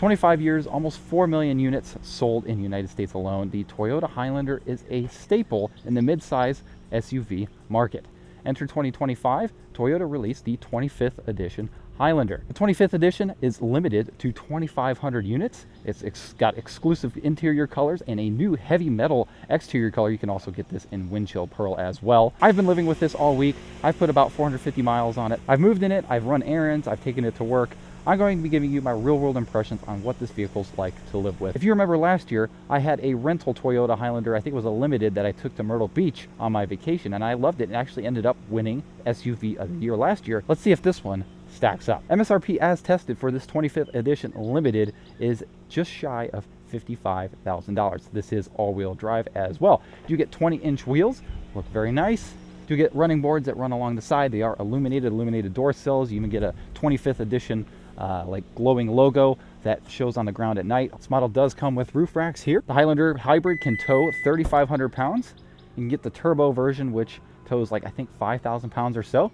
25 years, almost 4 million units sold in the United States alone. The Toyota Highlander is a staple in the midsize SUV market. Enter 2025, Toyota released the 25th edition Highlander. The 25th edition is limited to 2,500 units. It's got exclusive interior colors and a new heavy metal exterior color. You can also get this in windshield pearl as well. I've been living with this all week. I've put about 450 miles on it. I've moved in it, I've run errands, I've taken it to work. I'm going to be giving you my real-world impressions on what this vehicle's like to live with. If you remember last year, I had a rental Toyota Highlander, I think it was a Limited, that I took to Myrtle Beach on my vacation, and I loved it and actually ended up winning SUV of the year last year. Let's see if this one stacks up. MSRP as tested for this 25th edition Limited is just shy of $55,000. This is all-wheel drive as well. You get 20-inch wheels, look very nice. You get running boards that run along the side. They are illuminated door sills. You even get a 25th edition like glowing logo that shows on the ground at night. This model does come with roof racks here. The Highlander Hybrid can tow 3,500 pounds. You can get the turbo version, which tows like I think 5,000 pounds or so.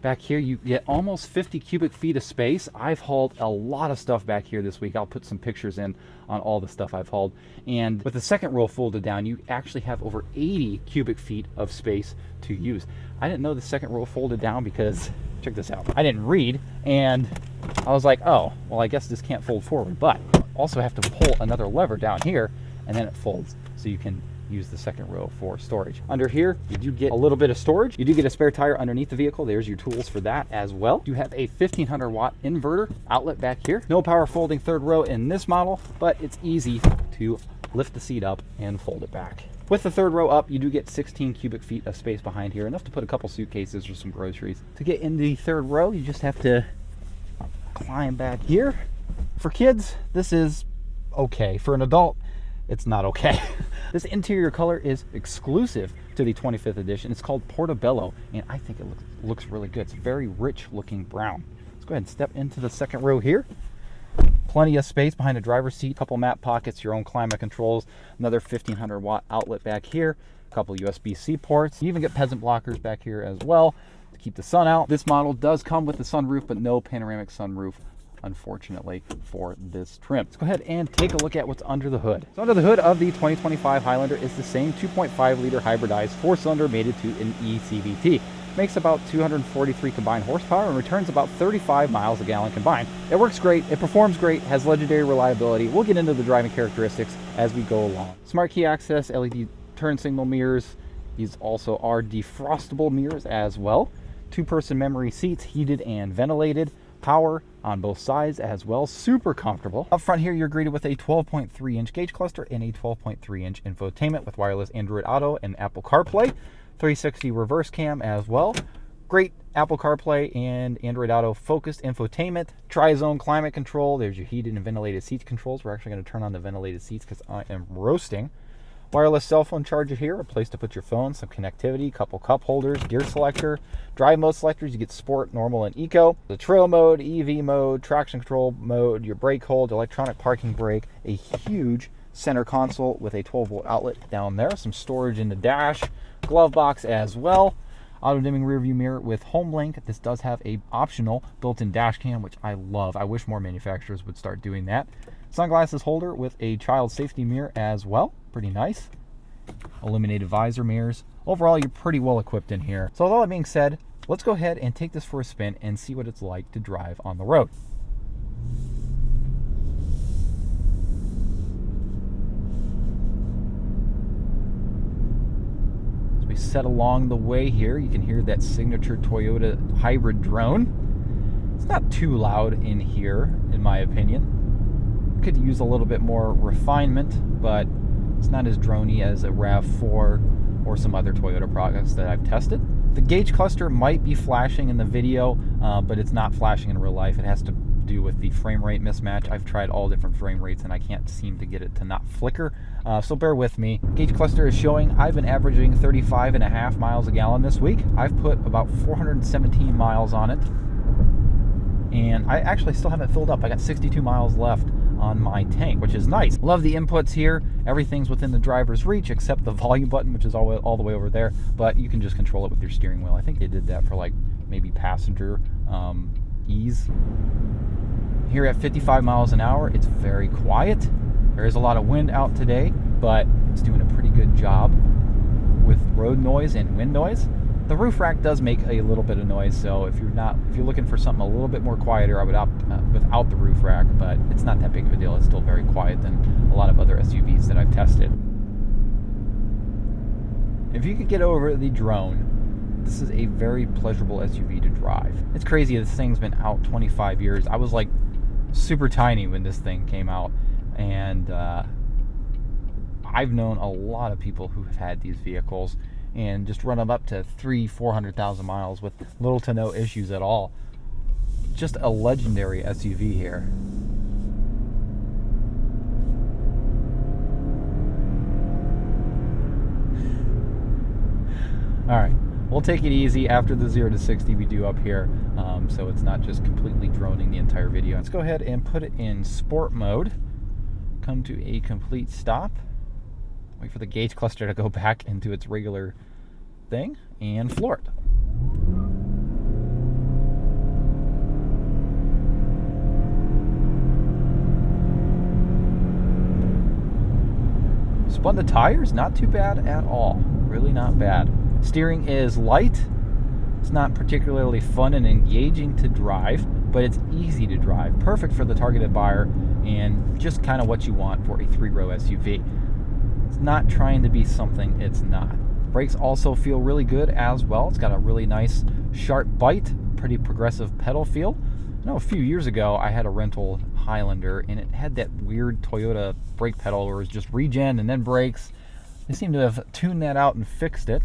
Back here you get almost 50 cubic feet of space. I've hauled a lot of stuff back here this week. I'll put some pictures in on all the stuff I've hauled. And with the second row folded down, you actually have over 80 cubic feet of space to use. I didn't know the second row folded down because, check this out, I didn't read, and I was like, oh, well, I guess this can't fold forward, but also have to pull another lever down here and then it folds so you can use the second row for storage. Under here, you do get a little bit of storage. You do get a spare tire underneath the vehicle. There's your tools for that as well. You have a 1,500 watt inverter outlet back here. No power folding third row in this model, but it's easy to lift the seat up and fold it back. With the third row up, you do get 16 cubic feet of space behind here, enough to put a couple suitcases or some groceries. To get in the third row, you just have to climb back here. For kids, this is okay. For an adult, it's not okay. This interior color is exclusive to the 25th edition. It's called Portobello, and I think it looks really good. It's very rich looking brown. Let's go ahead and step into the second row here. Plenty of space behind the driver's seat, couple map pockets, your own climate controls, another 1,500 watt outlet back here, a couple USB-C ports. You even get peasant blockers back here as well to keep the sun out. This model does come with the sunroof, but no panoramic sunroof, unfortunately, for this trim. Let's go ahead and take a look at what's under the hood. So under the hood of the 2025 Highlander is the same 2.5 liter hybridized four-cylinder mated to an eCVT. Makes about 243 combined horsepower and returns about 35 miles a gallon combined. It works great, it performs great, has legendary reliability. We'll get into the driving characteristics as we go along. Smart key access, LED turn signal mirrors. These also are defrostable mirrors as well. Two-person memory seats, heated and ventilated. Power on both sides as well, super comfortable. Up front here, you're greeted with a 12.3 inch gauge cluster and a 12.3 inch infotainment with wireless Android Auto and Apple CarPlay. 360 reverse cam as well. Great Apple CarPlay and Android Auto focused infotainment. Tri-zone climate control. There's your heated and ventilated seat controls. We're actually going to turn on the ventilated seats because I am roasting. Wireless cell phone charger here, a place to put your phone, some connectivity, couple cup holders, gear selector, drive mode selectors. You get sport, normal, and eco. The trail mode, EV mode, traction control mode, your brake hold, electronic parking brake, a huge center console with a 12-volt outlet down there, some storage in the dash, glove box as well. Auto dimming rear view mirror with home link. This does have a optional built-in dash cam, which I love. I wish more manufacturers would start doing that. Sunglasses holder with a child safety mirror as well. Pretty nice. Illuminated visor mirrors. Overall, you're pretty well equipped in here. So with all that being said, let's go ahead and take this for a spin and see what it's like to drive on the road. As we set along the way here, you can hear that signature Toyota hybrid drone. It's not too loud in here, in my opinion. Could use a little bit more refinement, but it's not as droney as a RAV4 or some other Toyota products that I've tested. The gauge cluster might be flashing in the video, but it's not flashing in real life. It has to do with the frame rate mismatch. I've tried all different frame rates and I can't seem to get it to not flicker, so bear with me. Gauge cluster is showing I've been averaging 35.5 miles a gallon this week. I've put about 417 miles on it, and I actually still haven't filled up. I got 62 miles left on my tank, which is nice. Love the inputs here. Everything's within the driver's reach except the volume button, which is all the way over there, but you can just control it with your steering wheel. I think they did that for like maybe passenger ease. Here at 55 miles an hour, it's very quiet. There is a lot of wind out today, but it's doing a pretty good job with road noise and wind noise. The roof rack does make a little bit of noise, so if you're looking for something a little bit more quieter, I would opt without the roof rack, but it's not that big of a deal. It's still very quiet than a lot of other SUVs that I've tested. If you could get over the drone, this is a very pleasurable SUV to drive. It's crazy, this thing's been out 25 years. I was like super tiny when this thing came out, and I've known a lot of people who have had these vehicles and just run them up to 400,000 miles with little to no issues at all. Just a legendary SUV here. All right, we'll take it easy after the 0 to 60 we do up here, so it's not just completely droning the entire video. Let's go ahead and put it in sport mode. Come to a complete stop. Wait for the gauge cluster to go back into its regular thing and floor it. Spun the tires, not too bad at all. Really not bad. Steering is light. It's not particularly fun and engaging to drive, but it's easy to drive. Perfect for the targeted buyer and just kind of what you want for a 3-row SUV. It's not trying to be something it's not. Brakes also feel really good as well. It's got a really nice sharp bite, pretty progressive pedal feel. I know a few years ago I had a rental Highlander and it had that weird Toyota brake pedal where it was just regen and then brakes. They seem to have tuned that out and fixed it,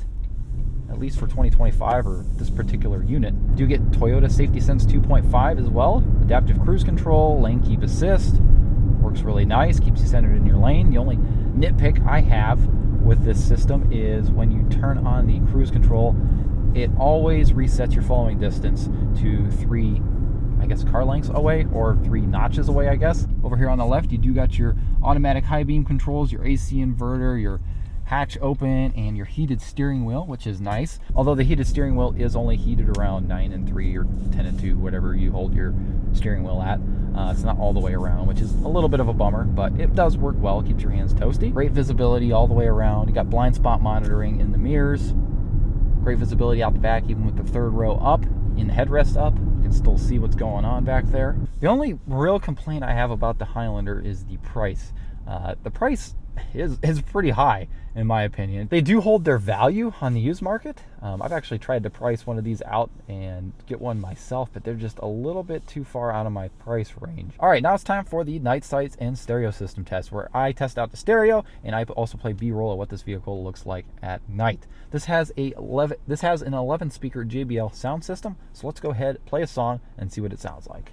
at least for 2025 or this particular unit. You do get Toyota Safety Sense 2.5 as well. Adaptive cruise control, lane keep assist. Works really nice, keeps you centered in your lane. The only nitpick I have with this system is when you turn on the cruise control, it always resets your following distance to 3, I guess, car lengths away, or 3 notches away, I guess. Over here on the left, you do got your automatic high beam controls, your AC inverter, your hatch open, and your heated steering wheel, which is nice. Although the heated steering wheel is only heated around 9 and 3 or 10 and 2, whatever you hold your steering wheel at. It's not all the way around, which is a little bit of a bummer, but it does work well. It keeps your hands toasty. Great visibility all the way around. You got blind spot monitoring in the mirrors. Great visibility out the back, even with the 3rd row up, in the headrest up. You can still see what's going on back there. The only real complaint I have about the Highlander is the price. The price is pretty high, in my opinion. They do hold their value on the used market. I've actually tried to price one of these out and get one myself, but they're just a little bit too far out of my price range. All right, now it's time for the night sights and stereo system test, where I test out the stereo and I also play B-roll of what this vehicle looks like at night. This has an 11 speaker JBL sound system, so let's go ahead, play a song, and see what it sounds like.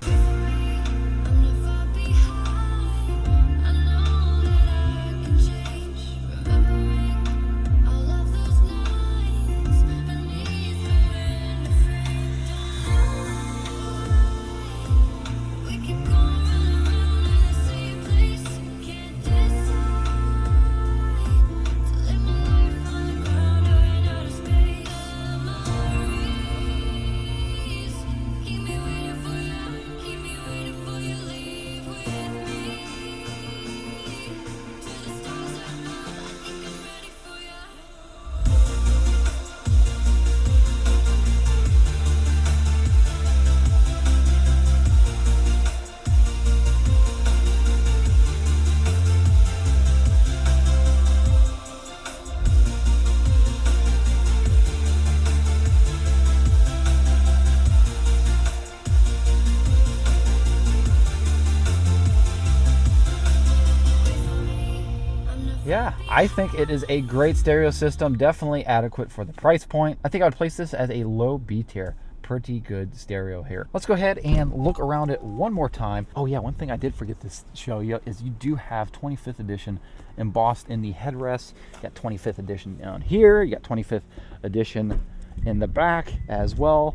Yeah, I think it is a great stereo system, definitely adequate for the price point. I think I would place this as a low B tier. Pretty good stereo here. Let's go ahead and look around it one more time. Oh yeah, one thing I did forget to show you is you do have 25th edition embossed in the headrest. You got 25th edition down here. You got 25th edition in the back as well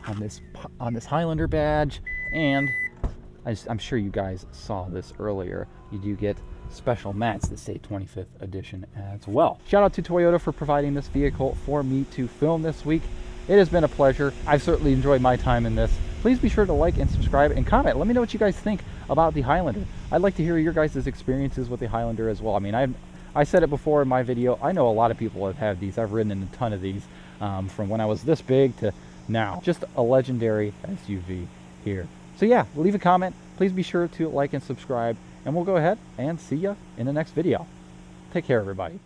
on this Highlander badge. And I'm sure you guys saw this earlier. You do get special mats that say 25th edition as well. Shout out to Toyota for providing this vehicle for me to film this week. It has been a pleasure. I've certainly enjoyed my time in this. Please be sure to like and subscribe and comment. Let me know what you guys think about the Highlander. I'd like to hear your guys' experiences with the Highlander as well. I mean, I said it before in my video, I know a lot of people have had these. I've ridden in a ton of these from when I was this big to now. Just a legendary SUV here. So yeah, leave a comment. Please be sure to like and subscribe, and we'll go ahead and see you in the next video. Take care, everybody.